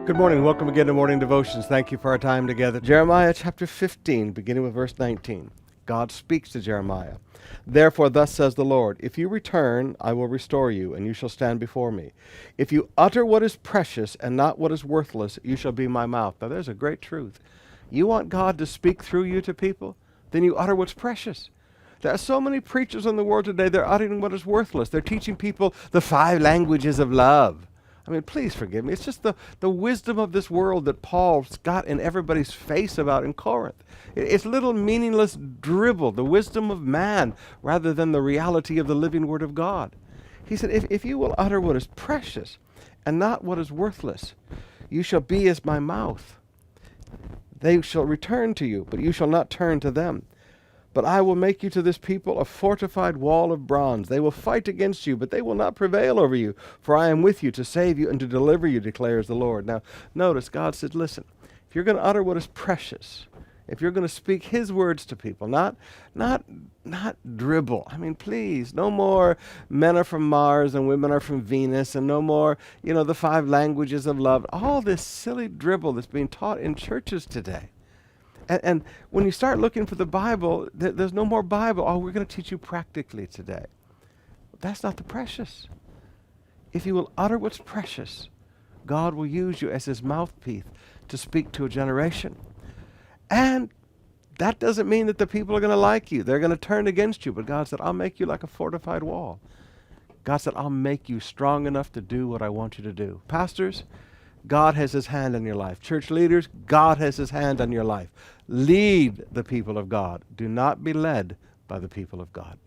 Good morning. Welcome again to Morning Devotions. Thank you for our time together. Jeremiah chapter 15, beginning with verse 19. God speaks to Jeremiah. Therefore, thus says the Lord, if you return, I will restore you, and you shall stand before me. If you utter what is precious and not what is worthless, you shall be my mouth. Now, there's a great truth. You want God to speak through you to people? Then you utter what's precious. There are so many preachers in the world today, they're uttering what is worthless. They're teaching people the 5 languages of love. I mean, please forgive me. It's just the wisdom of this world that Paul's got in everybody's face about in Corinth. It's little meaningless dribble, the wisdom of man, rather than the reality of the living Word of God. He said, if you will utter what is precious and not what is worthless, you shall be as my mouth. They shall return to you, but you shall not turn to them. But I will make you to this people a fortified wall of bronze. They will fight against you, but they will not prevail over you. For I am with you to save you and to deliver you, declares the Lord. Now, notice God said, listen, if you're going to utter what is precious, if you're going to speak His words to people, not dribble. I mean, please, no more men are from Mars and women are from Venus, and no more, the 5 languages of love. All this silly dribble that's being taught in churches today. And when you start looking for the Bible, there's no more Bible. Oh, we're going to teach you practically today. That's not the precious. If you will utter what's precious, God will use you as His mouthpiece to speak to a generation. And that doesn't mean that the people are going to like you. They're going to turn against you. But God said, I'll make you like a fortified wall. God said, I'll make you strong enough to do what I want you to do. Pastors, God has His hand on your life. Church leaders, God has His hand on your life. Lead the people of God. Do not be led by the people of God.